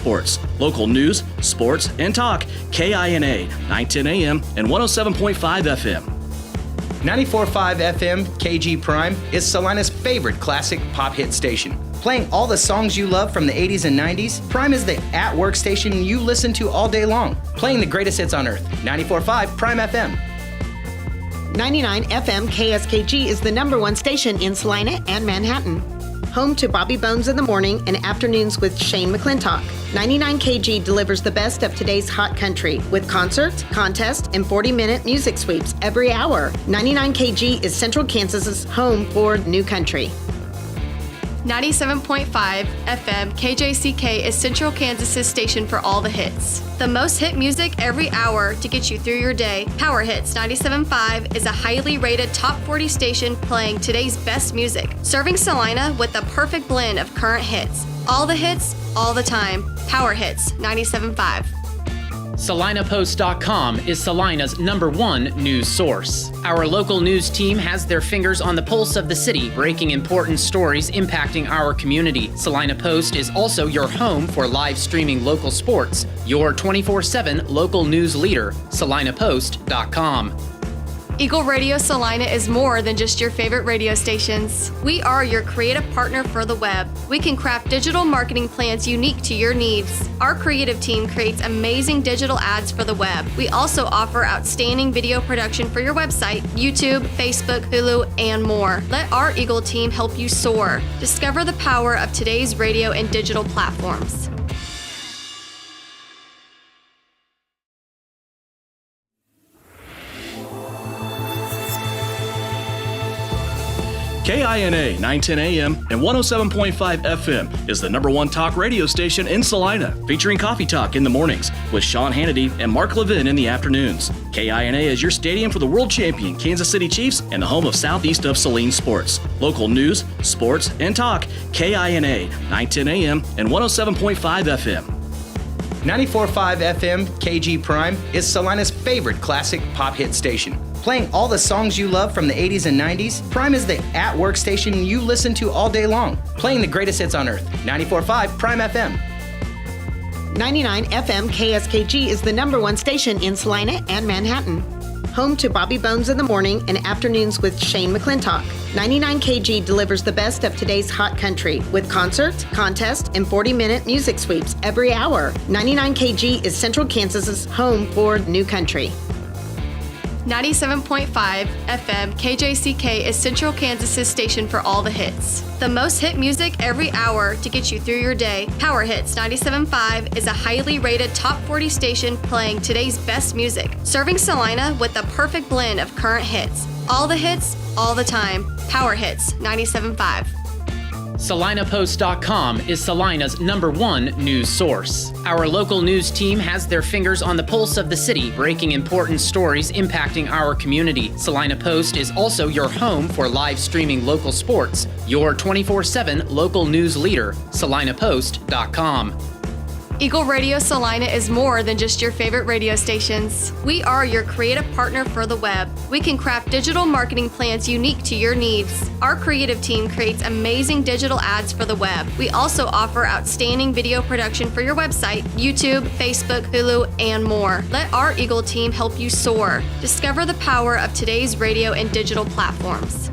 Sports. Local news, sports, and talk. KINA, 910 AM and 107.5 FM. 94.5 FM KG Prime is Salina's favorite classic pop hit station. Playing all the songs you love from the 80s and 90s, Prime is the at-work station you listen to all day long. Playing the greatest hits on earth. 94.5 Prime FM. 99 FM KSKG is the #1 station in Salina and Manhattan. Home to Bobby Bones in the morning and afternoons with Shane McClintock. 99 KG delivers the best of today's hot country with concerts, contests, and 40-minute music sweeps every hour. 99 KG is Central Kansas's home for new country. 97.5 FM KJCK is Central Kansas's station for all the hits. The most hit music every hour to get you through your day. Power Hits 97.5 is a highly rated top 40 station playing today's best music, serving Salina with the perfect blend of current hits. All the hits, all the time. Power Hits 97.5. SalinaPost.com is Salina's #1 news source. Our local news team has their fingers on the pulse of the city, breaking important stories impacting our community. Salina Post is also your home for live streaming local sports. Your 24/7 local news leader, SalinaPost.com. Eagle Radio Salina is more than just your favorite radio stations. We are your creative partner for the web. We can craft digital marketing plans unique to your needs. Our creative team creates amazing digital ads for the web. We also offer outstanding video production for your website, YouTube, Facebook, Hulu, and more. Let our Eagle team help you soar. Discover the power of today's radio and digital platforms. KINA, 910 AM and 107.5 FM is the #1 talk radio station in Salina, featuring Coffee Talk in the mornings with Sean Hannity and Mark Levin in the afternoons. KINA is your stadium for the world champion Kansas City Chiefs and the home of Southeast of Saline sports. Local news, sports, and talk. KINA, 910 AM and 107.5 FM. 94.5 FM KG Prime is Salina's favorite classic pop hit station. Playing all the songs you love from the 80s and 90s, Prime is the at-work station you listen to all day long. Playing the greatest hits on earth. 94.5 Prime FM. 99 FM KSKG is the #1 station in Salina and Manhattan. Home to Bobby Bones in the morning and afternoons with Shane McClintock. 99 KG delivers the best of today's hot country with concerts, contests, and 40-minute music sweeps every hour. 99 KG is Central Kansas's home for new country. 97.5 FM KJCK is Central Kansas's station for all the hits. The most hit music every hour to get you through your day. Power Hits 97.5 is a highly rated top 40 station playing today's best music, serving Salina with the perfect blend of current hits. All the hits, all the time. Power Hits 97.5. SalinaPost.com is Salina's #1 news source. Our local news team has their fingers on the pulse of the city, breaking important stories impacting our community. Salina Post is also your home for live streaming local sports. Your 24/7 local news leader, SalinaPost.com. Eagle Radio Salina is more than just your favorite radio stations. We are your creative partner for the web. We can craft digital marketing plans unique to your needs. Our creative team creates amazing digital ads for the web. We also offer outstanding video production for your website, YouTube, Facebook, Hulu, and more. Let our Eagle team help you soar. Discover the power of today's radio and digital platforms.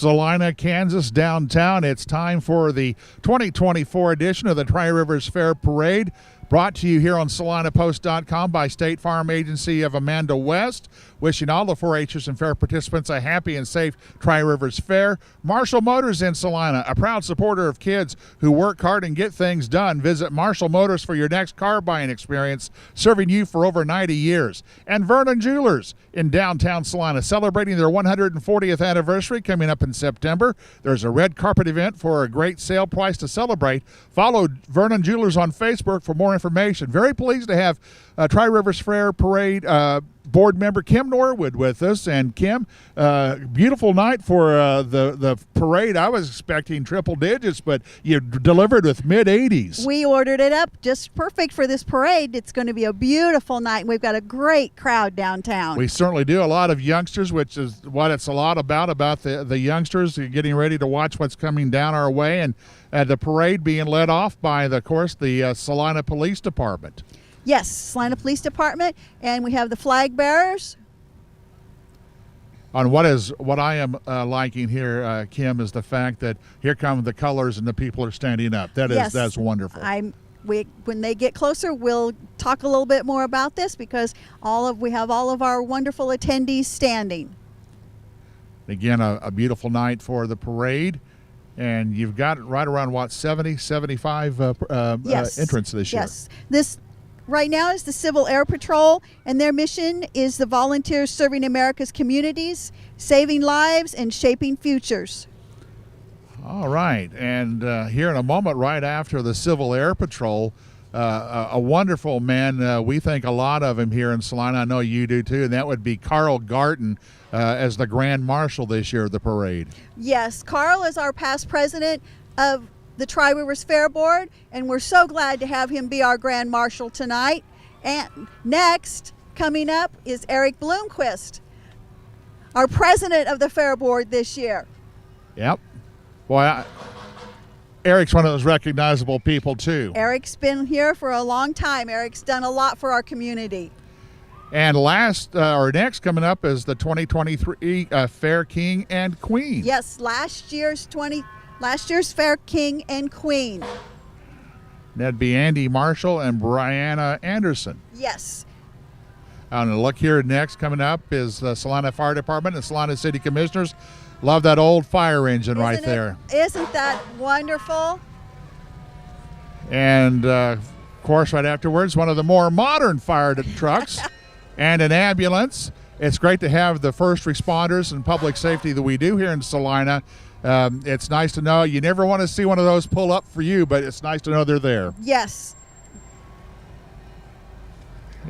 Salina, Kansas, downtown. It's time for the 2024 edition of the Tri-Rivers Fair Parade, brought to you here on SalinaPost.com by State Farm Agency of Amanda West. Wishing all the 4-Hers and fair participants a happy and safe Tri-Rivers Fair. Marshall Motors in Salina, a proud supporter of kids who work hard and get things done. Visit Marshall Motors for your next car buying experience, serving you for over 90 years. And Vernon Jewelers in downtown Salina, celebrating their 140th anniversary coming up in September. There's a red carpet event for a great sale price to celebrate. Follow Vernon Jewelers on Facebook for more information. Very pleased to have Tri-Rivers Fair Parade board member Kim Norwood with us. And Kim, beautiful night for the parade. I was expecting triple digits, but you delivered with mid-80s. We ordered it up just perfect for this parade. It's going to be a beautiful night. We've got a great crowd downtown. We certainly do. A lot of youngsters, which is what it's a lot about the youngsters getting ready to watch what's coming down our way. And the parade being led off by, of course, the Salina Police Department. Yes, Salina Police Department, and we have the flag bearers. On what I am liking here, Kim, is the fact that here come the colors and the people are standing up. That's wonderful. When they get closer, we'll talk a little bit more about this because we have all of our wonderful attendees standing. Again, a beautiful night for the parade. And you've got right around, 75 entrants this year? Yes. This right now is the Civil Air Patrol, and their mission is the volunteers serving America's communities, saving lives, and shaping futures. All right. And here in a moment, right after the Civil Air Patrol, a wonderful man. We think a lot of him here in Salina. I know you do too. And that would be Carl Garten as the Grand Marshal this year of the parade. Yes, Carl is our past president of the Tri-Rivers Fair Board, and we're so glad to have him be our Grand Marshal tonight. And next, coming up, is Eric Bloomquist, our president of the Fair Board this year. Yep. Boy, Eric's one of those recognizable people, too. Eric's been here for a long time. Eric's done a lot for our community. And next coming up is the 2023 Fair King and Queen. Yes, last year's Fair King and Queen. That'd be Andy Marshall and Brianna Anderson. Yes. And look here, next coming up is the Salina Fire Department and Salina City Commissioners. Love that old fire engine right there. Isn't that wonderful? And, of course, right afterwards, one of the more modern fire trucks and an ambulance. It's great to have the first responders and public safety that we do here in Salina. It's nice to know. You never want to see one of those pull up for you, but it's nice to know they're there. Yes.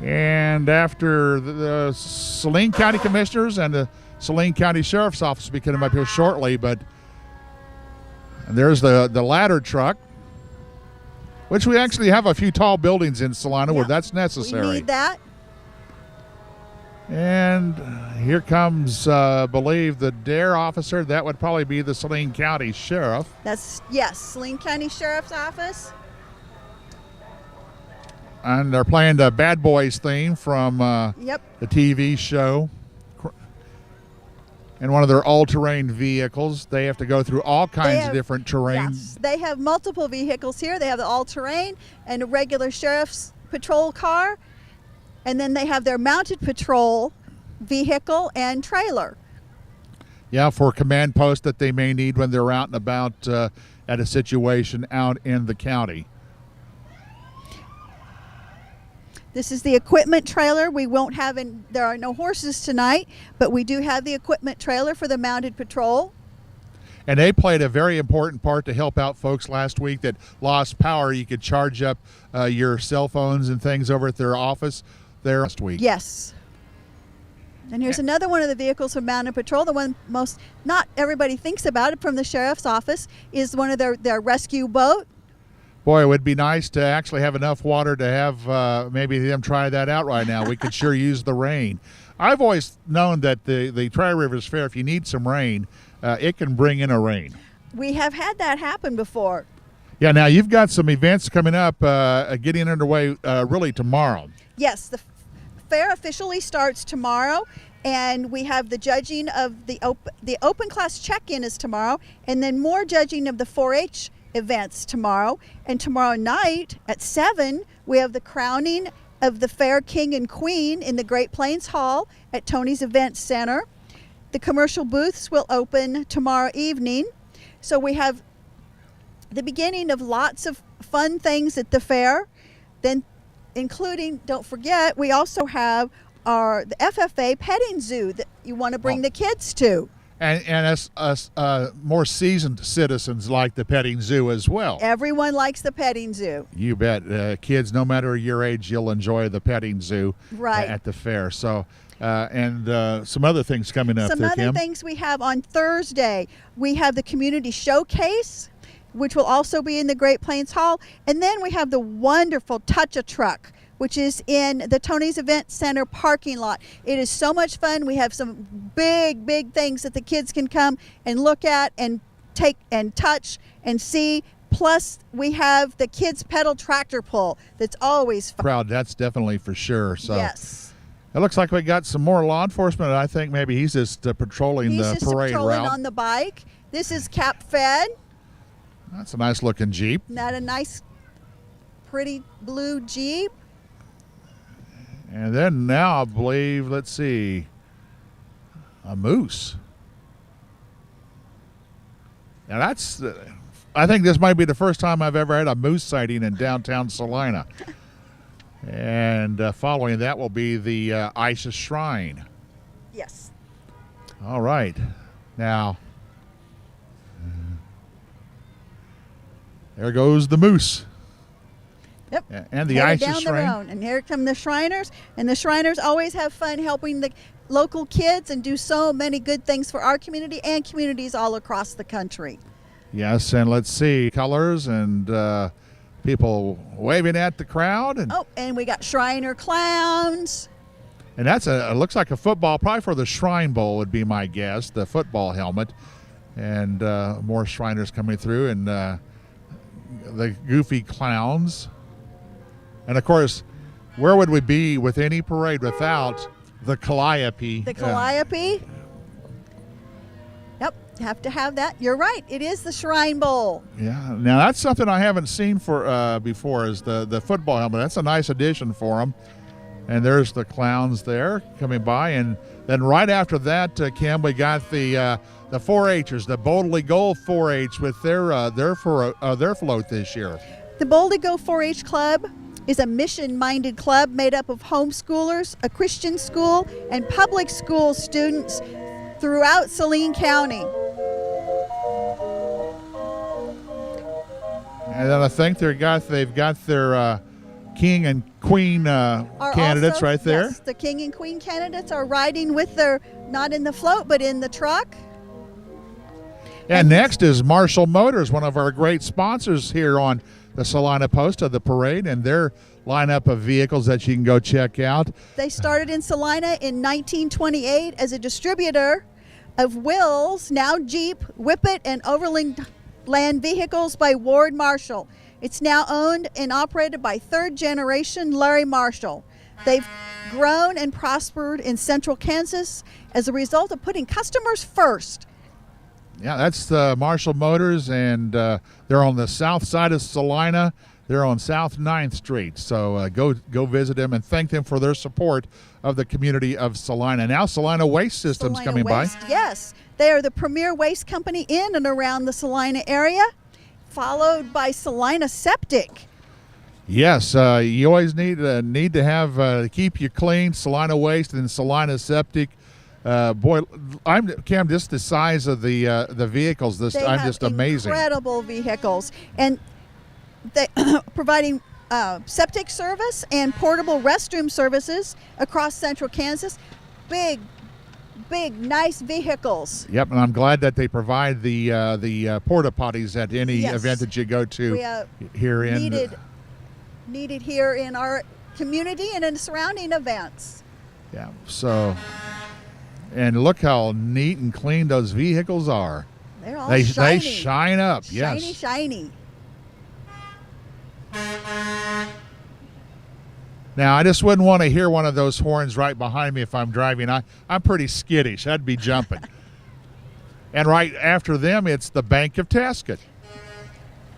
And after the Saline County Commissioners and the Saline County Sheriff's Office will be coming up here shortly, but there's the ladder truck, which we actually have a few tall buildings in Salina where that's necessary. We need that. And here comes, believe, the DARE officer. That would probably be the Saline County Sheriff. Saline County Sheriff's Office. And they're playing the Bad Boys theme from the TV show. And one of their all-terrain vehicles. They have to go through all kinds of different terrain. Yes, they have multiple vehicles here. They have the all-terrain and a regular sheriff's patrol car. And then they have their mounted patrol vehicle and trailer. Yeah, for command posts that they may need when they're out and about at a situation out in the county. This is the equipment trailer. We won't have there are no horses tonight, but we do have the equipment trailer for the mounted patrol. And they played a very important part to help out folks last week that lost power. You could charge up your cell phones and things over at their office there last week. Yes. And here's another one of the vehicles from Mounted Patrol. The one not everybody thinks about it from the sheriff's office is one of their rescue boat. Boy, it would be nice to actually have enough water to have maybe them try that out right now. We could sure use the rain. I've always known that the Tri-Rivers Fair, if you need some rain, it can bring in a rain. We have had that happen before. Yeah, now you've got some events coming up getting underway really tomorrow. Yes, the fair officially starts tomorrow, and we have the judging of the open class check-in is tomorrow, and then more judging of the 4-H events tomorrow. And tomorrow night at 7, we have the crowning of the fair king and queen in the Great Plains Hall at Tony's Event Center. The commercial booths will open tomorrow evening. So we have the beginning of lots of fun things at the fair. Then, including, don't forget, we also have the FFA petting zoo that you want to bring the kids to. And us more seasoned citizens like the petting zoo as well. Everyone likes the petting zoo. You bet. Kids, no matter your age, you'll enjoy the petting zoo Right. at the fair. So, and some other things coming up Some there, other Kim. things we have on Thursday. We have the community showcase, which will also be in the Great Plains Hall. And then we have the wonderful Touch-A-Truck, which is in the Tony's Event Center parking lot. It is so much fun. We have some big things that the kids can come and look at and take and touch and see. Plus, we have the kids pedal tractor pull that's always fun. Crowd, that's definitely for sure. So Yes. it looks like we got some more law enforcement. I think maybe he's just patrolling He's the just parade patrolling route. on the bike. This is Cap Fed. That's a nice looking Jeep. Not a nice, pretty blue Jeep. And then now I believe, let's see, a moose. Now that's, I think this might be the first time I've ever had a moose sighting in downtown Salina. And following that will be the Isis Shrine. Yes. All right. Now, there goes the moose. Yep. And the Headed Isis down the Shrine. road. And here come the Shriners. And the Shriners always have fun helping the local kids and do so many good things for our community and communities all across the country. Yes, and let's see, colors and people waving at the crowd. And, Oh, and we got Shriner clowns. and that's it looks like a football, probably for the Shrine Bowl would be my guess, the football helmet. And more Shriners coming through and the goofy clowns. And, of course, where would we be with any parade without the Calliope? The Calliope. Yep, have to have that. You're right. It is the Shrine Bowl. Yeah, now that's something I haven't seen for before is the football helmet. That's a nice addition for them. And there's the clowns there coming by. And then right after that, Kim, we got the 4-H'ers, the Boldly Go 4-H with their float this year. The Boldly Go 4-H Club is a mission-minded club made up of homeschoolers, a Christian school, and public school students throughout Saline County. And then I think they've got their king and queen candidates Also, right there. Yes, the king and queen candidates are riding with their, not in the float, but in the truck. And next is Marshall Motors, one of our great sponsors here on the Salina Post of the parade, and their lineup of vehicles that you can go check out. They started in Salina in 1928 as a distributor of Wills, now Jeep, Whippet, and Overland Land vehicles by Ward Marshall. It's now owned and operated by third generation Larry Marshall. They've grown and prospered in central Kansas as a result of putting customers first. Yeah, that's Marshall Motors, and they're on the south side of Salina. They're on South 9th Street. So go visit them and thank them for their support of the community of Salina. Now Salina Waste Systems Salina coming Waste, by. Yes, they are the premier waste company in and around the Salina area, followed by Salina Septic. Yes, you always need to have keep you clean. Salina Waste and Salina Septic. Boy, Cam, just the size of the vehicles. They I'm have just amazing. Incredible vehicles, and they providing septic service and portable restroom services across central Kansas. Big, nice vehicles. Yep, and I'm glad that they provide the porta potties at any Yes. event that you go to We here in. needed here in our community and in surrounding events. Yeah. So, and look how neat and clean those vehicles are. They're all They shiny. shine up. Shiny, Yes. shiny. Now, I just wouldn't want to hear one of those horns right behind me if I'm driving. I'm pretty skittish. I'd be jumping. And right after them, it's the Bank of Tesket.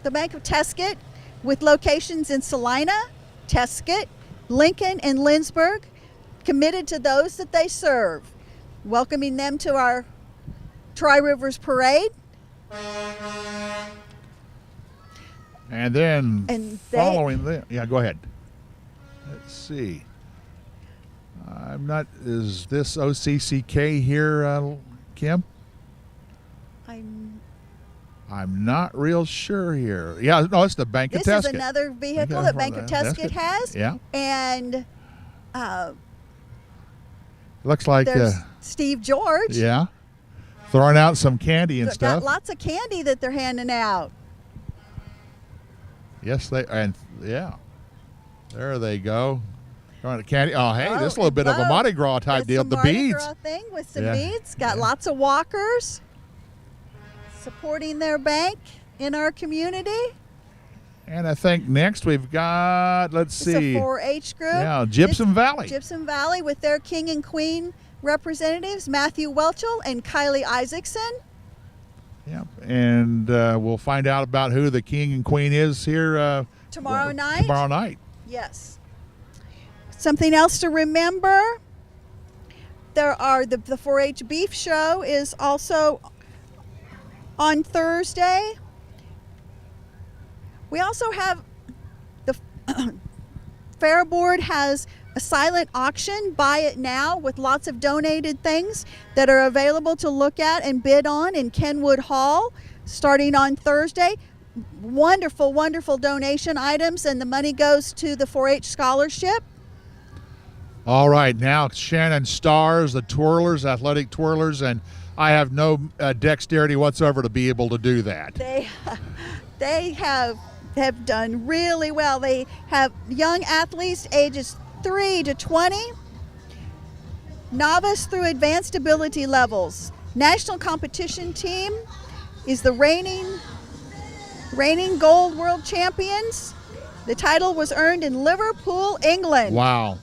The Bank of Tesket, with locations in Salina, Tesket, Lincoln, and Lindsborg, committed to those that they serve. Welcoming them to our Tri-Rivers Parade. And then following them, yeah, go ahead. Let's see. Is this OCCK here, Kim? I'm not real sure here. Yeah, no, it's the Bank of Tesket. This is another vehicle that Bank of Tesket has. Yeah. And looks like there's Steve George. Yeah. Throwing out some candy and stuff. Got lots of candy that they're handing out. Yes, yeah. There they go. Throwing the candy. Oh, hey, this is a little bit of a Mardi Gras type deal. The Mardi beads. Gras thing with some beads. Got lots of walkers supporting their bank in our community. And I think next we've got, let's see. It's a 4-H group. Yeah, Gypsum Valley. Gypsum Valley with their King and Queen representatives, Matthew Welchel and Kylie Isaacson. Yep, and we'll find out about who the King and Queen is here tomorrow night. Tomorrow night. Yes. Something else to remember. There are the 4-H beef show is also on Thursday. We also have the Fair Board has a silent auction, buy it now, with lots of donated things that are available to look at and bid on in Kenwood Hall starting on Thursday. Wonderful, wonderful donation items, and the money goes to the 4-H scholarship. All right, now Shannon Stars, the twirlers, athletic twirlers, and I have no dexterity whatsoever to be able to do that. They have done really well. They have young athletes ages 3 to 20, novice through advanced ability levels. National competition team is the reigning gold world champions. The title was earned in Liverpool, England. Wow.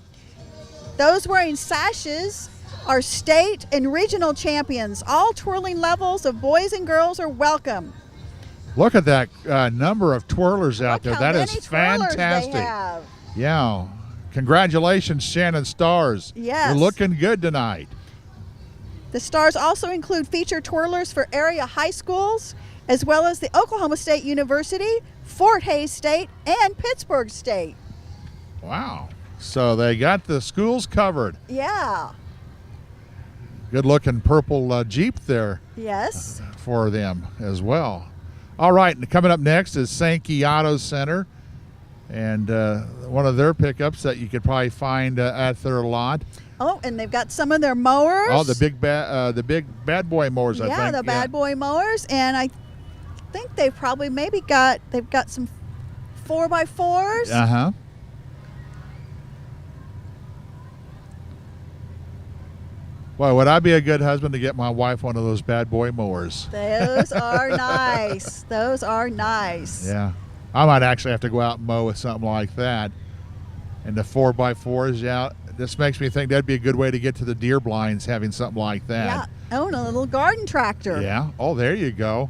Those wearing sashes are state and regional champions. All twirling levels of boys and girls are welcome. Look at that number of twirlers out there. That is Look how many twirlers fantastic. they have. Yeah. Congratulations, Shannon Stars. Yes. You're looking good tonight. The stars also include featured twirlers for area high schools, as well as the Oklahoma State University, Fort Hays State, and Pittsburgh State. Wow. So they got the schools covered. Yeah. Good looking purple Jeep there. Yes. For them as well. All right, and coming up next is Sankey Auto Center, and one of their pickups that you could probably find at their lot. Oh, and they've got some of their mowers. Oh, the big bad boy mowers. I think. Yeah, the bad boy mowers, and I think they've probably they've got some 4x4s. Uh huh. Well, would I be a good husband to get my wife one of those bad boy mowers? Those are nice. Those are nice. Yeah. I might actually have to go out and mow with something like that. And the 4x4s, yeah, this makes me think that'd be a good way to get to the deer blinds, having something like that. Yeah. Oh, and a little garden tractor. Yeah. Oh, there you go.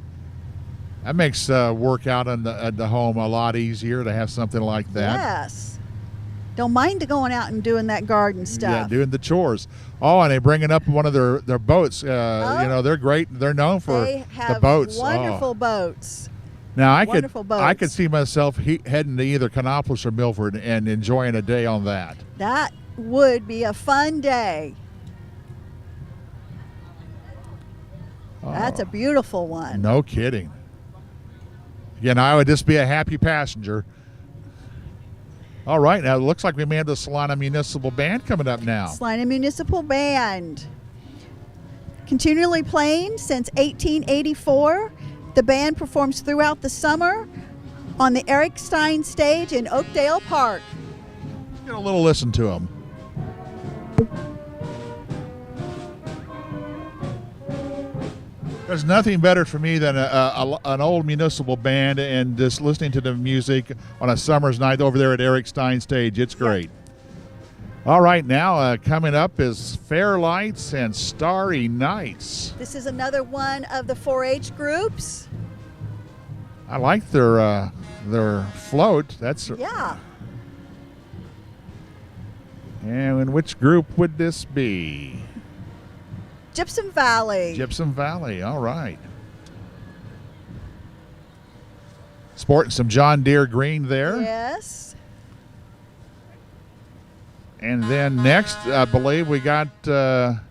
That makes work out at the home a lot easier to have something like that. Yes. Don't mind going out and doing that garden stuff. Yeah, doing the chores. Oh, and they're bringing up one of their boats. You know, they're great. They're known for the boats. Wonderful boats. Now Wonderful boats. I could see myself heading to either Canopolis or Milford and enjoying a day on that. That would be a fun day. That's a beautiful one. No kidding. Again, I would just be a happy passenger. All right, now it looks like we may have the Salina Municipal Band coming up now. Salina Municipal Band. Continually playing since 1884, the band performs throughout the summer on the Eric Stein stage in Oakdale Park. Get a little listen to them. There's nothing better for me than an old municipal band and just listening to the music on a summer's night over there at Eric Stein Stage. It's great. All right, now coming up is Fairlights and Starry Nights. This is another one of the 4-H groups. I like their float. That's Yeah. And which group would this be? Gypsum Valley. Gypsum Valley. All right. Sporting some John Deere green there. Yes. And then next, I believe we got the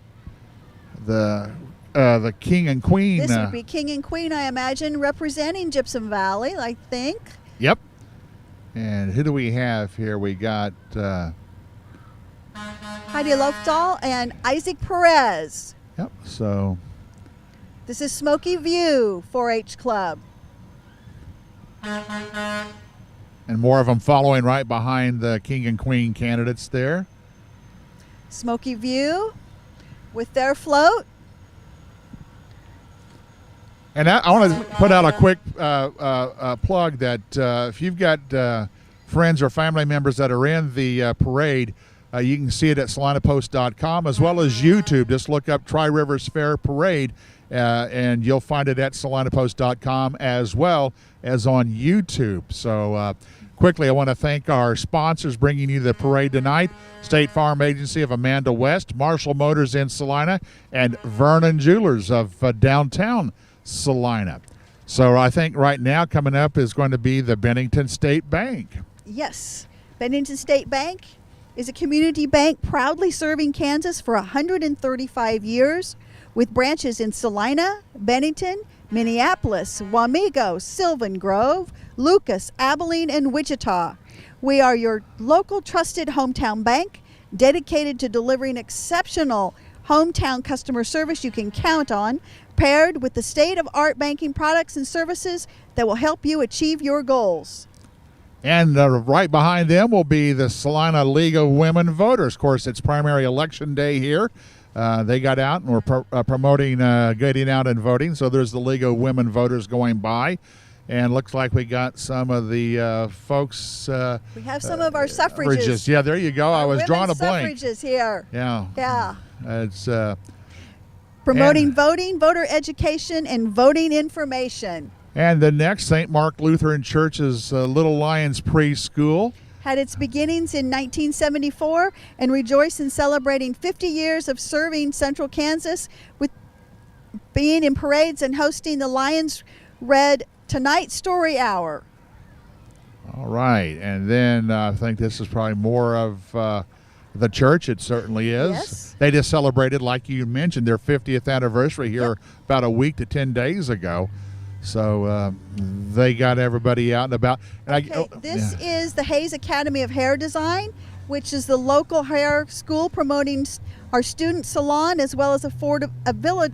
King and Queen. This would be King and Queen, I imagine, representing Gypsum Valley, I think. Yep. And who do we have here? We got Heidi Lofdahl and Isaac Perez. Yep. So This is Smoky View 4-H Club. and more of them following right behind the King and Queen candidates there. Smoky View with their float. And I want to put out a quick plug that if you've got friends or family members that are in the parade, you can see it at salinapost.com as well as YouTube. Just look up Tri-Rivers Fair Parade, and you'll find it at salinapost.com as well as on YouTube. So quickly, I want to thank our sponsors bringing you the parade tonight: State Farm Agency of Amanda West, Marshall Motors in Salina, and Vernon Jewelers of downtown Salina. So I think right now coming up is going to be the Bennington State Bank. Yes, Bennington State Bank is a community bank proudly serving Kansas for 135 years with branches in Salina, Bennington, Minneapolis, Wamego, Sylvan Grove, Lucas, Abilene, and Wichita. We are your local trusted hometown bank dedicated to delivering exceptional hometown customer service you can count on, paired with the state-of-art banking products and services that will help you achieve your goals. And right behind them will be the Salina League of Women Voters. Of course, it's primary election day here. They got out and were promoting getting out and voting. So there's the League of Women Voters going by. And looks like we got some of the folks. We have some of our suffragists. Yeah, there you go. I was drawing a blank. Suffragists here. Yeah. Yeah. It's promoting voting, voter education, and voting information. And the next, St. Mark Lutheran Church's Little Lions Preschool. Had its beginnings in 1974 and rejoice in celebrating 50 years of serving Central Kansas with being in parades and hosting the Lions Read Tonight Story Hour. All right. And then I think this is probably more of the church. It certainly is. Yes. They just celebrated, like you mentioned, their 50th anniversary here about a week to 10 days ago. So they got everybody out and about. And This is the Hayes Academy of Hair Design, which is the local hair school promoting our student salon as well as availability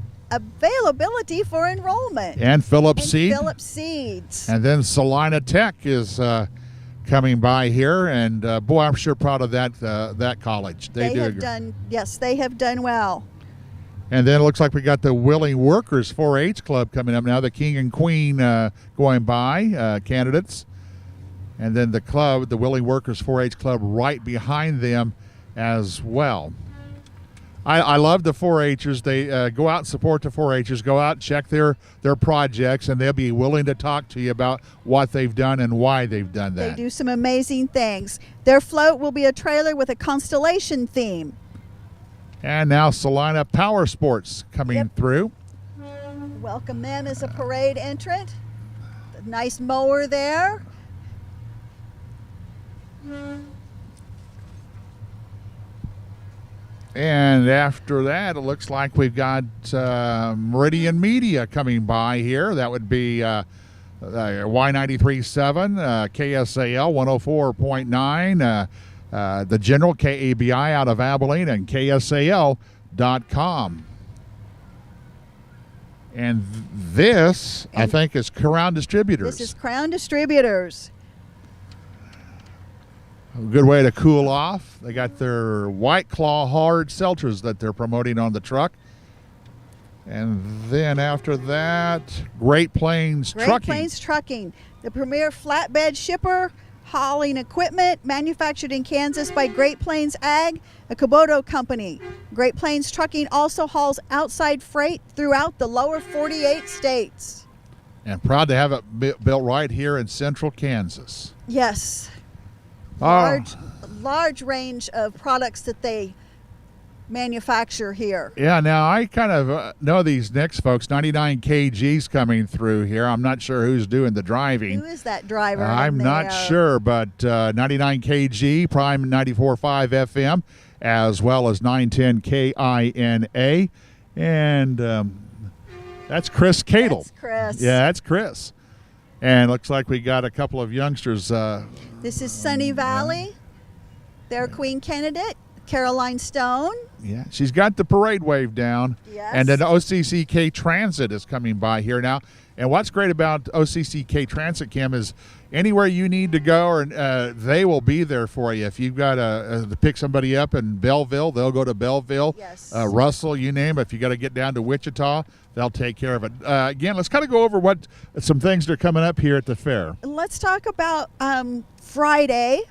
for enrollment. And Phillips Seeds. And then Salina Tech is coming by here, and boy, I'm sure proud of that college. They have done well. And then it looks like we got the Willing Workers 4-H Club coming up now. The King and Queen going by, candidates. And then the club, the Willing Workers 4-H Club, right behind them as well. I love the 4-Hers. They go out and support the 4-Hers, go out and check their projects, and they'll be willing to talk to you about what they've done and why they've done that. They do some amazing things. Their float will be a trailer with a constellation theme. And now Salina Power Sports coming through. Welcome them as a parade entrant. The nice mower there. And after that, it looks like we've got Meridian Media coming by here. That would be Y93.7, KSAL 104.9, the General KABI out of Abilene, and KSAL.com. And this, I think, is Crown Distributors. This is Crown Distributors. A good way to cool off. They got their White Claw hard seltzers that they're promoting on the truck. And then after that, Great Plains Trucking. Great Plains Trucking, the premier flatbed shipper, hauling equipment manufactured in Kansas by Great Plains Ag, a Kubota company. Great Plains Trucking also hauls outside freight throughout the lower 48 states. And proud to have it built right here in central Kansas. Yes. Oh. Large range of products that they manufacture here. Yeah, now I kind of know these next folks. 99 kg's coming through here. I'm not sure who's doing the driving. Who is that driver? I'm not sure, but 99 kg, Prime 94.5 FM, as well as 910 KINA. And that's Chris Cadle. That's Chris. Yeah, that's Chris. And looks like we got a couple of youngsters. This is Sunny Valley. Their queen candidate, Caroline Stone. Yeah, she's got the parade wave down. Yes. And then OCCK Transit is coming by here now. And what's great about OCCK Transit, Kim, is anywhere you need to go, or they will be there for you. If you've got to pick somebody up in Belleville, they'll go to Belleville. Yes. Russell, you name it. If you got to get down to Wichita, they'll take care of it. Again, let's kind of go over what some things that are coming up here at the fair. Let's talk about Friday.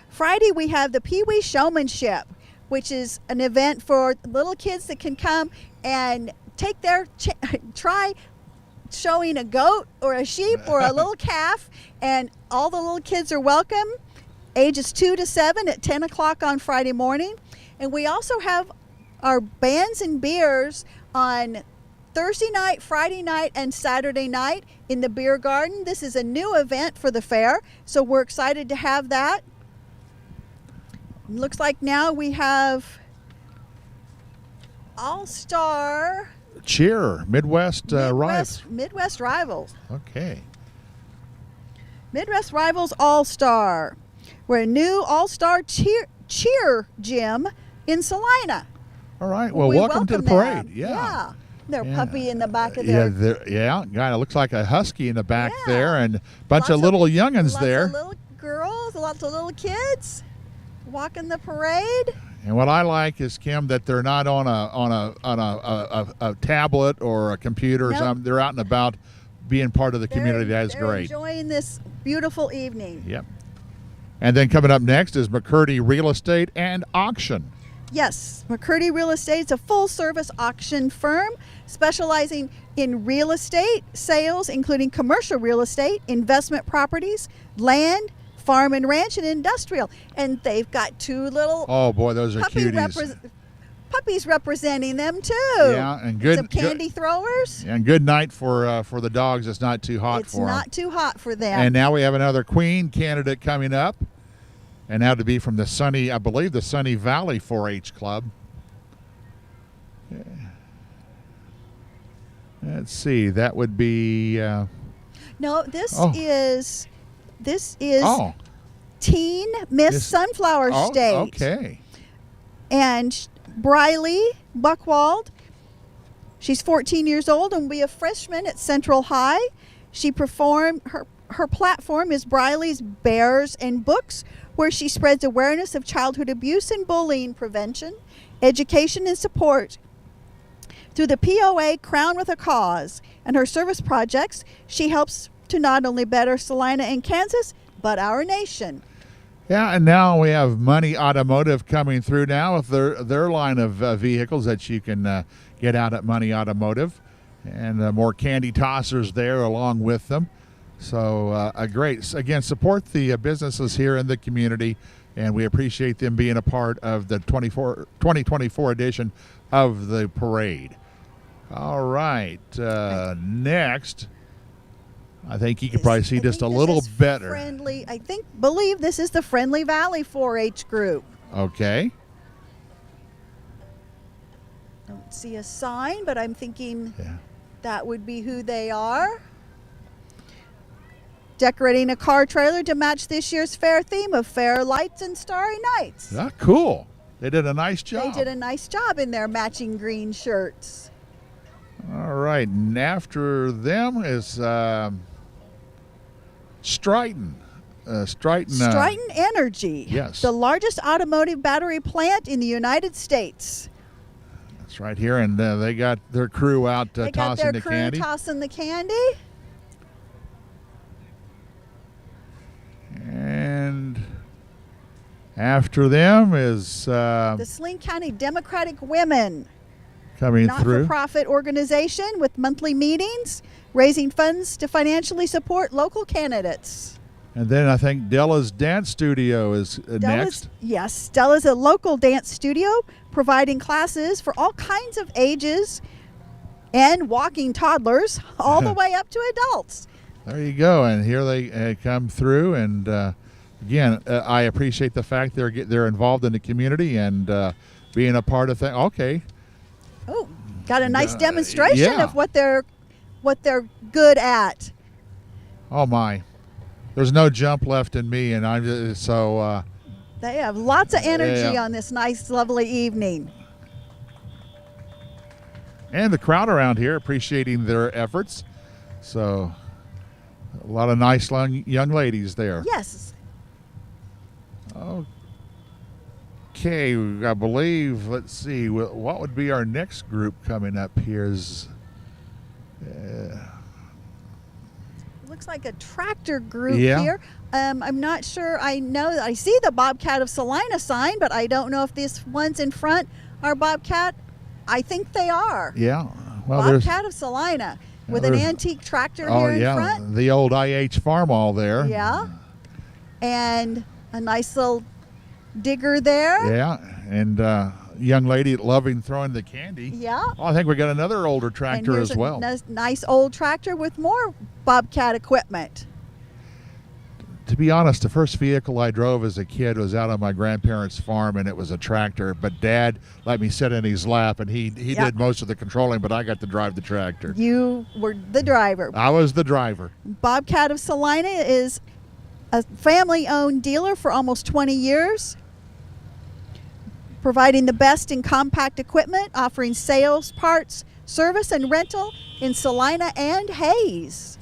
Friday we have the Pee Wee Showmanship, which is an event for little kids that can come and take their try showing a goat or a sheep or a little calf, and all the little kids are welcome, ages 2 to 7 at 10 o'clock on Friday morning. And we also have our bands and beers on Thursday night, Friday night, and Saturday night in the beer garden. This is a new event for the fair, so we're excited to have that. Looks like now we have All-Star Cheer, Midwest Rivals. Midwest Rivals. Okay. Midwest Rivals All-Star. We're a new All-Star cheer gym in Salina. All right. Well, We welcome to the them. parade. Yeah. Their puppy in the back of Yeah, their guy, it looks like a husky in the back Yeah. there, and a bunch of Lots little youngins lots there. of little girls, lots of little kids walking the parade. And what I like is, Kim, that they're not on a tablet or a computer or Nope. something. They're out and about, being part of the community. That is They're great. enjoying this beautiful evening. Yep. And then coming up next is McCurdy Real Estate and Auction. Yes, McCurdy Real Estate is a full-service auction firm specializing in real estate sales, including commercial real estate, investment properties, land, farm and ranch, and industrial. And they've got two little Oh boy, those are cuties. puppies representing them too. Yeah, and good Some candy throwers. And good night for the dogs. It's not too hot It's for them. not too hot for them. And now we have another queen candidate coming up, and now to be from the Sunny, I believe, the Sunny Valley 4-H Club. Yeah. Let's see, that would be. No, this Oh. is Oh, Teen Miss This- Sunflower oh, State. okay. And Briley Buckwald, she's 14 years old and will be a freshman at Central High. She performed her platform is Briley's Bears and Books, where she spreads awareness of childhood abuse and bullying prevention, education, and support. Through the POA Crown with a Cause and her service projects, she helps to not only better Salina and Kansas, but our nation. Yeah, and now we have Money Automotive coming through now with their line of vehicles that you can get out at Money Automotive, and more candy tossers there along with them. So great. Again, support the businesses here in the community, and we appreciate them being a part of the 2024 edition of the parade. All right, next. I think you can probably see just a little better. Friendly, believe this is the Friendly Valley 4-H group. Okay. Don't see a sign, but I'm thinking Yeah. that would be who they are. Decorating a car trailer to match this year's fair theme of fair lights and starry nights. Ah, cool. They did a nice job. They did a nice job in their matching green shirts. All right, and after them is Stryton. Stryton Energy. Yes. The largest automotive battery plant in the United States. That's right here, and they got their crew out They got tossing their the crew candy. tossing the candy. And After them is The Saline County Democratic Women, coming through. not-for-profit organization with monthly meetings, raising funds to financially support local candidates. And then I think Della's Dance Studio is next. Yes, Stella's a local dance studio providing classes for all kinds of ages and walking toddlers all the way up to adults. There you go. And here they come through. And again, I appreciate the fact they're involved in the community and being a part of things. Okay. Oh, got a nice demonstration yeah. of what they're good at. Oh my. There's no jump left in me, and I'm just, so. They have lots of energy Yeah. on this nice, lovely evening. And the crowd around here appreciating their efforts. So, a lot of nice young ladies there. Yes. Okay, I believe, let's see, what would be our next group coming up here is. Looks like a tractor group Yeah. here. I'm not sure. I know that I see the Bobcat of Salina sign, but I don't know if these ones in front are Bobcat. I think they are. Yeah. Well, there's. Bobcat of Salina with Yeah, an there's- antique tractor Oh, here in yeah. front. The old IH Farm All there. Yeah. And a nice little digger there. Yeah. And young lady loving throwing the candy. Yeah. Oh, I think we got another older And tractor here's as well. a nice old tractor with more Bobcat equipment. To be honest, the first vehicle I drove as a kid was out on my grandparents' farm, and it was a tractor. But Dad let me sit in his lap, and he Yeah. did most of the controlling, but I got to drive the tractor. You were the driver. I was the driver. Bobcat of Salina is a family-owned dealer for almost 20 years, providing the best in compact equipment, offering sales, parts, service, and rental in Salina and Hayes.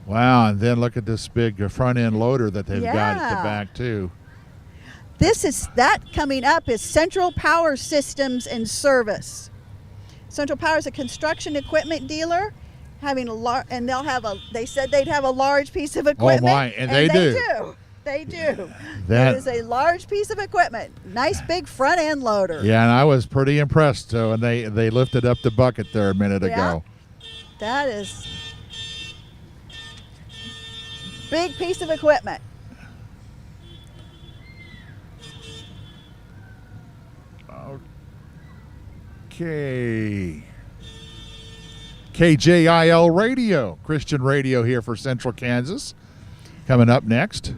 Wow, and then look at this big front-end loader that they've got at the Yeah. back, too. That coming up is Central Power Systems and Service. Central Power is a construction equipment dealer, having and they said they'd have a large piece of equipment. Oh, my, and they do. They do. That- It is a large piece of equipment. Nice big front end loader. Yeah, and I was pretty impressed, when they lifted up the bucket there a minute Yeah. ago. That is big piece of equipment. Okay. KJIL Radio, Christian radio here for Central Kansas. Coming up next.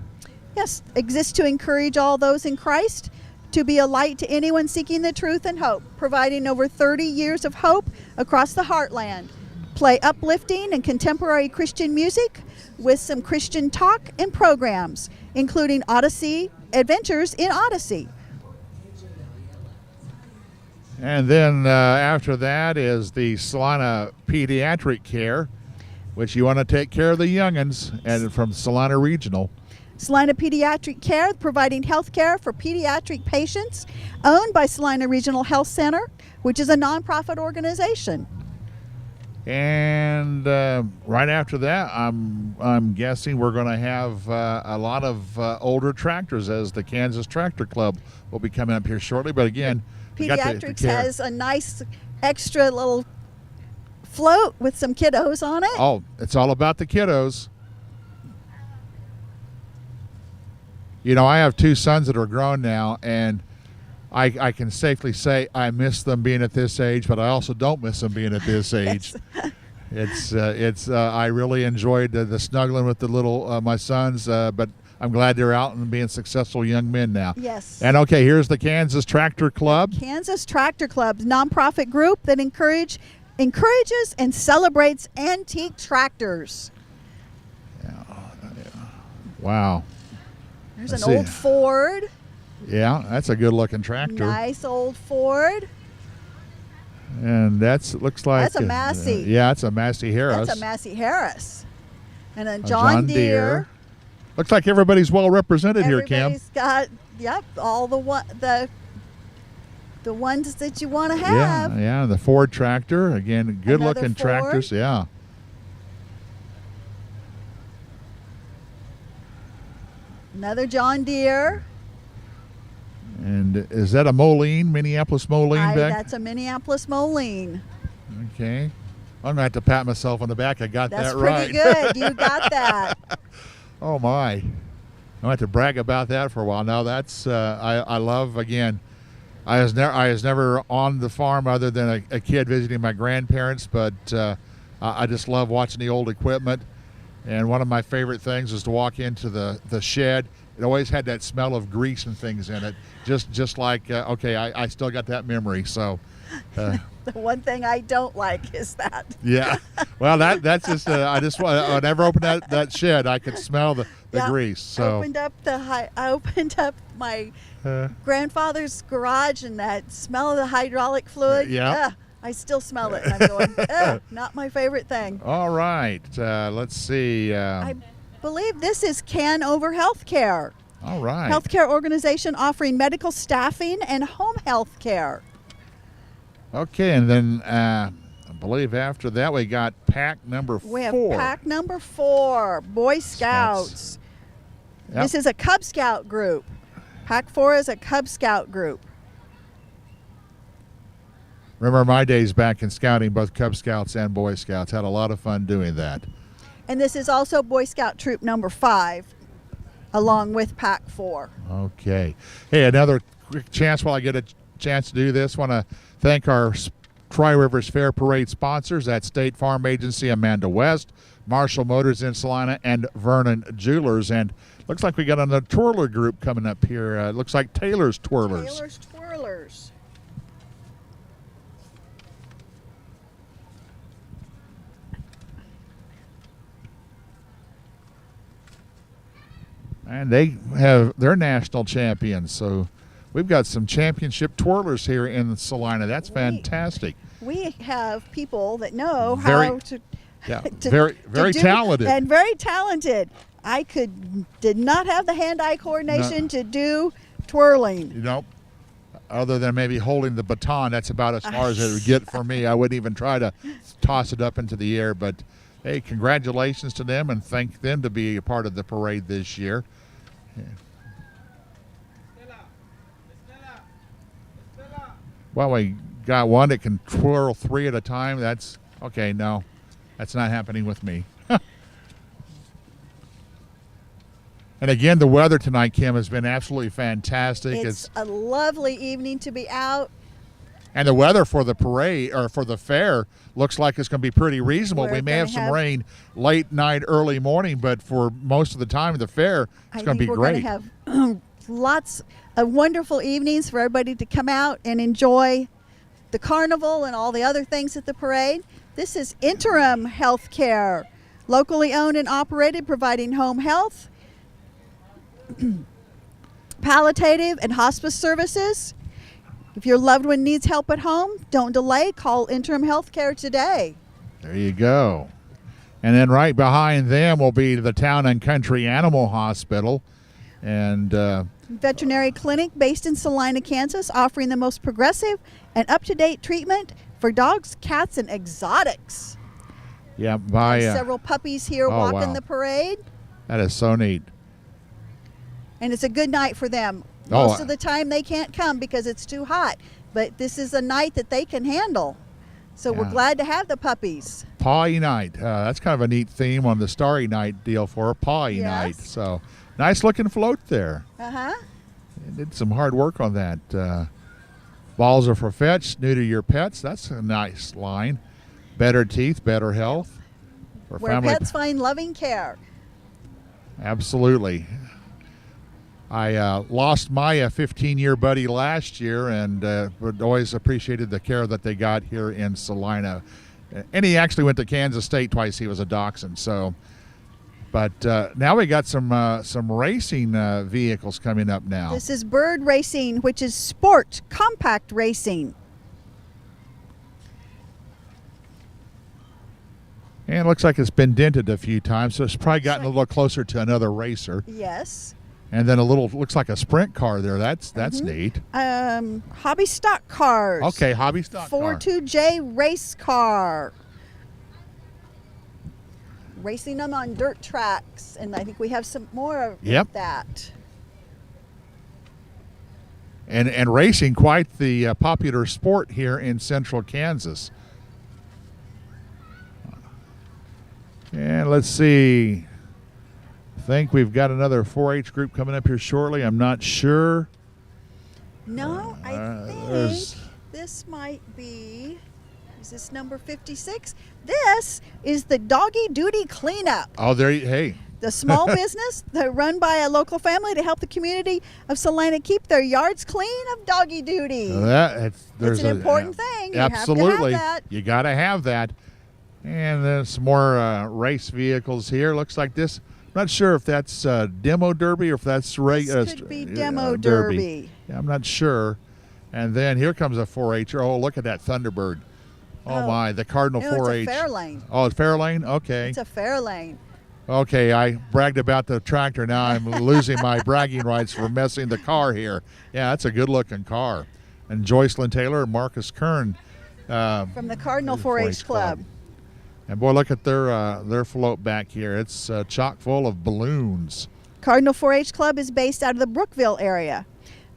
Yes, exists to encourage all those in Christ, to be a light to anyone seeking the truth and hope, providing over 30 years of hope across the heartland. Play uplifting and contemporary Christian music with some Christian talk and programs, including Odyssey, Adventures in Odyssey. And then after that is the Salina Pediatric Care, which you want to take care of the youngins, and from Salina Regional. Salina Pediatric Care, providing health care for pediatric patients, owned by Salina Regional Health Center, which is a nonprofit organization. And right after that, I'm guessing we're going to have a lot of older tractors, as the Kansas Tractor Club will be coming up here shortly. But again, we got the Pediatrics care. has a nice extra little float with some kiddos on it. Oh, it's all about the kiddos. You know, I have two sons that are grown now, and I can safely say I miss them being at this age, but I also don't miss them being at this age. It's I really enjoyed the snuggling with the little my sons, but I'm glad they're out and being successful young men now. Yes. And okay, here's the Kansas Tractor Club. Kansas Tractor Club, nonprofit group that encourages and celebrates antique tractors. Wow. There's Let's an see. old Ford, Yeah, that's a good looking tractor. nice old Ford. And looks like That's a Massey. Yeah, it's a Massey Harris. That's a Massey Harris. And a A John Deere. Looks like everybody's well represented here, Kim. Everybody's got, all the ones that you want to Yeah, have. yeah, the Ford tractor. Again, good Another looking Ford. tractors. Yeah. Another John Deere. And is that a Moline, Minneapolis Moline, Beck? That's a Minneapolis Moline. Okay. I'm going to have to pat myself on the back. I got That's that right. pretty good. You got that. Oh, my. I have to brag about that for a while. Now, that's, I love, again, I was never on the farm other than a kid visiting my grandparents, but I just love watching the old equipment. And one of my favorite things is to walk into the shed. It always had that smell of grease and things in it, just like, okay, I still got that memory. So, The one thing I don't like is that. yeah. Well, that's just, whenever I opened that shed, I could smell the grease. So I opened up my grandfather's garage, and that smell of the hydraulic fluid. Yeah. I still smell it, and I'm going, not my favorite thing. All right. Let's see. I believe this is Canover Healthcare. All right. Healthcare organization offering medical staffing and home health care. Okay, and then I believe after that we got pack number 4. We have pack number 4, Boy Scouts. Yep. This is a Cub Scout group. Pack 4 is a Cub Scout group. Remember my days back in scouting, both Cub Scouts and Boy Scouts. Had a lot of fun doing that. And this is also Boy Scout troop number 5, along with pack 4. Okay. Hey, another quick chance while I get a chance to do this. Want to thank our Tri-Rivers Fair Parade sponsors. That's State Farm Agency, Amanda West, Marshall Motors in Salina, and Vernon Jewelers. And looks like we got another twirler group coming up here. Looks like Taylor's Twirlers. Taylor's Twirlers. And they have their national champions. So we've got some championship twirlers here in Salina. That's fantastic. We have people that know Very- how to. Yeah, to- very to do- talented. And very talented. I did not have the hand-eye coordination to do twirling. You know, other than maybe holding the baton, that's about as far as it would get for me. I wouldn't even try to toss it up into the air. But, hey, congratulations to them, and thank them to be a part of the parade this year. Well, we got one that can twirl 3 at a time. That's, okay, no, that's not happening with me. And again, the weather tonight, Kim, has been absolutely fantastic. It's a lovely evening to be out. And the weather for the parade, or for the fair, looks like it's going to be pretty reasonable. We're We may gonna have some have- rain late night, early morning, but for most of the time, the fair, it's going to be we're great. going to have lots of wonderful evenings for everybody to come out and enjoy the carnival and all the other things at the parade. This is Interim Healthcare, locally owned and operated, providing home health, palliative, and hospice services. If your loved one needs help at home, don't delay. Call Interim Healthcare today. There you go. And then right behind them will be the Town and Country Animal Hospital. And Veterinary clinic based in Salina, Kansas, offering the most progressive and up-to-date treatment for dogs, cats, and exotics. yeah, by Several puppies here oh, walking wow. the parade, that is so neat. and it's a good night for them. Oh, Most of the time they can't come because it's too hot, but this is a night that they can handle. So we're Yeah. glad to have the puppies. Pawy Night. That's kind of a neat theme on the Starry Night deal for Pawy Yes. Night. So nice looking float there. Uh-huh. Did some hard work on that. Balls are for fetch, new to your pets. That's a nice line. Better teeth, better health. For Where pets find loving care. Absolutely. I lost my 15-year buddy last year, and but always appreciated the care that they got here in Salina. And he actually went to Kansas State twice. He was a dachshund. So, but now we got some racing vehicles coming up now. This is bird racing, which is sport compact racing. And it looks like it's been dented a few times, so it's probably gotten a little closer to another racer. Yes. And then a little, looks like a sprint car there. That's neat. Hobby stock cars. Okay, hobby stock car. 42J race car. Racing them on dirt tracks, and I think we have some more of Yep. that. and racing quite the popular sport here in central Kansas. And let's see. I think we've got another 4-H group coming up here shortly. I'm not sure. No, I there's- think this might be, is this number 56? This is the Doggy Duty Cleanup. Oh, hey. The small business that run by a local family to help the community of Salina keep their yards clean of doggy duty. There's an important thing. You Absolutely. have to have that. You got to have that. And there's some more race vehicles here. Looks like this. I'm not sure if that's demo derby or if that's This could be demo derby. Yeah, I'm not sure. And then here comes a 4-H. Oh, look at that Thunderbird. Oh, my, the Cardinal No, 4-H. it's a Fairlane. Oh, it's Fairlane? Okay. It's a Fairlane. Okay, I bragged about the tractor. Now I'm losing my bragging rights for messing the car here. Yeah, that's a good-looking car. And Joycelyn Taylor and Marcus Kern. From the Cardinal 4-H Club. And, boy, look at their float back here. It's chock full of balloons. Cardinal 4-H Club is based out of the Brookville area.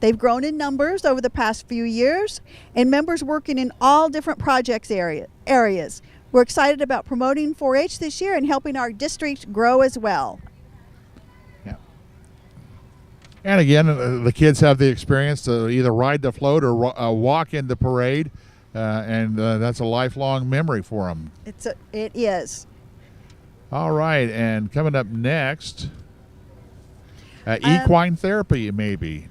They've grown in numbers over the past few years, and members working in all different projects areas. We're excited about promoting 4-H this year and helping our district grow as well. Yeah. And again, the kids have the experience to either ride the float or walk in the parade, and that's a lifelong memory for them. It is. All right, and coming up next, equine therapy maybe.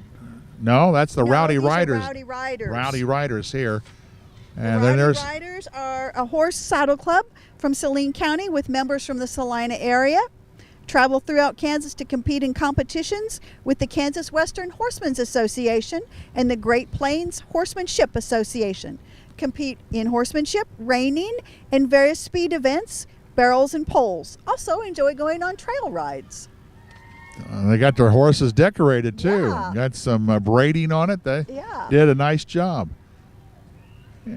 No, that's the Rowdy these are Riders. Rowdy Riders. Rowdy Riders here. And the then Rowdy there's Riders are a horse saddle club from Saline County with members from the Salina area. Travel throughout Kansas to compete in competitions with the Kansas Western Horsemen's Association and the Great Plains Horsemanship Association. Compete in horsemanship, reining, and various speed events, barrels and poles. Also enjoy going on trail rides. they got their horses decorated too. Yeah. Got some braiding on it. They Yeah. did a nice job. Yeah.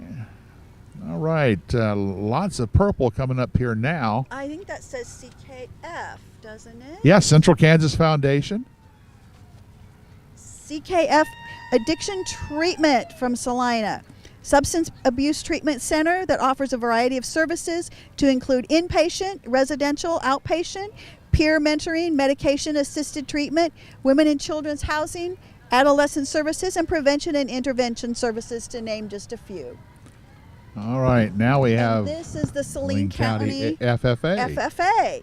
All right, lots of purple coming up here now. I think that says CKF, doesn't it? Yeah, Central Kansas Foundation. CKF Addiction Treatment from Salina. Substance Abuse Treatment Center that offers a variety of services to include inpatient, residential, outpatient, peer mentoring, medication-assisted treatment, women and children's housing, adolescent services, and prevention and intervention services, to name just a few. All right, now we have This is the Saline County FFA. FFA.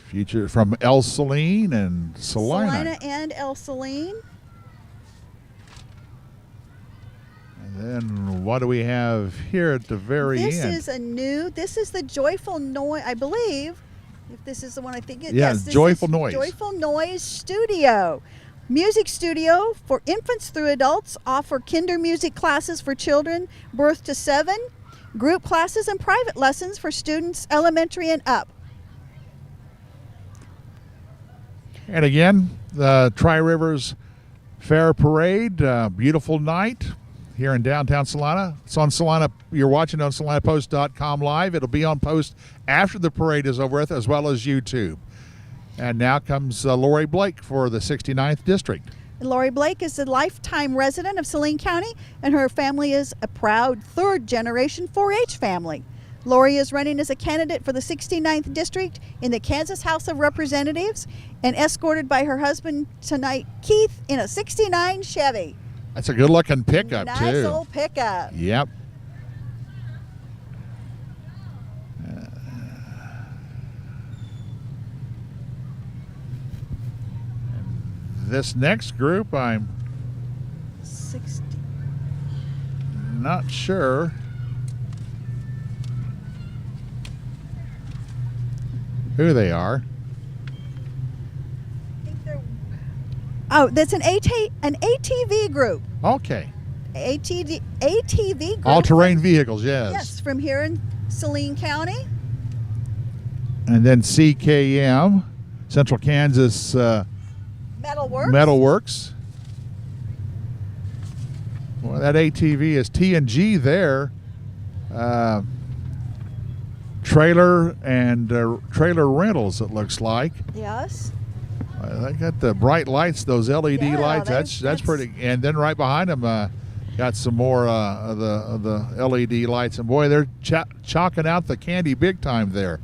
Future from El Saline and Salina. Salina and El Saline. And then what do we have here at the very end? This is the Joyful Noise, I believe, if this is the one I think it is. Yeah, Yes, this Joyful is Noise. Joyful Noise Studio. Music studio for infants through adults. Offer kinder music classes for children birth to 7, group classes and private lessons for students elementary and up. And again, the Tri-Rivers Fair Parade, beautiful night here in downtown Salina. It's on Salina. You're watching on SalinaPost.com live. It'll be on post after the parade is over with, as well as YouTube. And now comes Lori Blake for the 69th District. Lori Blake is a lifetime resident of Saline County, and her family is a proud third-generation 4-H family. Lori is running as a candidate for the 69th District in the Kansas House of Representatives and escorted by her husband tonight, Keith, in a 69 Chevy. That's a good-looking pickup, Nice too. old pickup. Yep. This next group, I'm 60. not sure. Who they are. Oh, that's an ATV group. Okay. ATV group. All-terrain vehicles, yes. Yes, from here in Saline County. And then CKM, Central Kansas Metalworks. Metalworks. Well, that ATV is T&G there. Trailer and trailer rentals, it looks like. Yes. They got the bright lights, those LED Yeah, lights. That's pretty. And then right behind them, got some more of the LED lights. And boy, they're chalking out the candy big time there.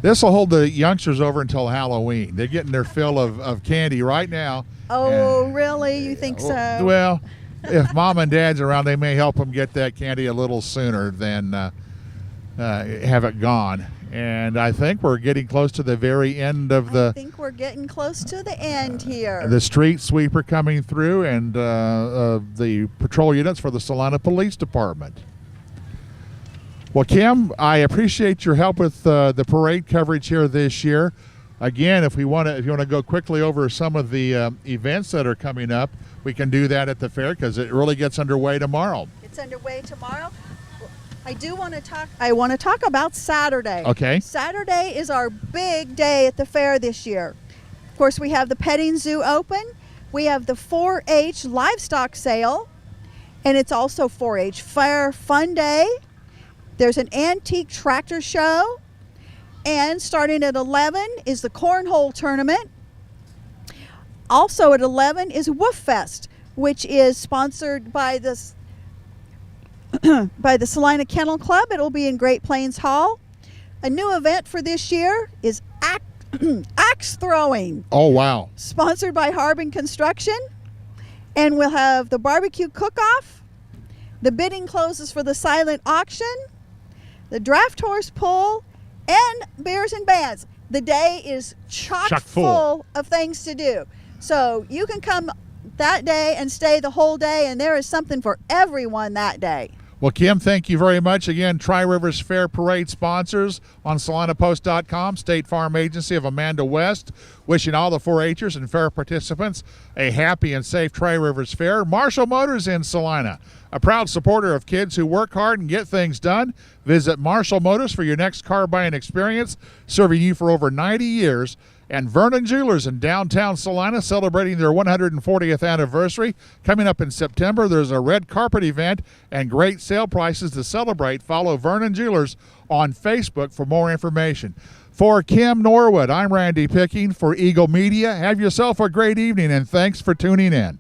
This will hold the youngsters over until Halloween. They're getting their fill of candy right now. Oh, really? You think so? Well, if mom and dad's around, they may help them get that candy a little sooner than have it gone. And I think we're getting close to the very end of I think we're getting close to the end here. the street sweeper coming through and the patrol units for the Salina Police Department. Well, Kim, I appreciate your help with the parade coverage here this year. Again, if you want to go quickly over some of the events that are coming up, we can do that at the fair because it really gets underway tomorrow. It's underway tomorrow. I want to talk about Saturday. Okay. Saturday is our big day at the fair this year. Of course, we have the petting zoo open. We have the 4-H livestock sale, and it's also 4-H fair fun day. There's an antique tractor show, and starting at 11 is the cornhole tournament. Also at 11 is Woof Fest, which is sponsored by this by the Salina Kennel Club. It'll be in Great Plains Hall. A new event for this year is axe throwing. Oh, wow. Sponsored by Harbin Construction. And we'll have the barbecue cook-off. The bidding closes for the silent auction. The draft horse pull. And beers and bands. The day is chock full of things to do. So you can come that day and stay the whole day, and there is something for everyone that day. Well, Kim, thank you very much. Again, Tri-Rivers Fair Parade sponsors on SalinaPost.com, State Farm Agency of Amanda West, wishing all the 4-H'ers and fair participants a happy and safe Tri-Rivers Fair. Marshall Motors in Salina, a proud supporter of kids who work hard and get things done. Visit Marshall Motors for your next car buying experience, serving you for over 90 years. And Vernon Jewelers in downtown Salina celebrating their 140th anniversary. Coming up in September, there's a red carpet event and great sale prices to celebrate. Follow Vernon Jewelers on Facebook for more information. For Kim Norwood, I'm Randy Picking for Eagle Media. Have yourself a great evening, and thanks for tuning in.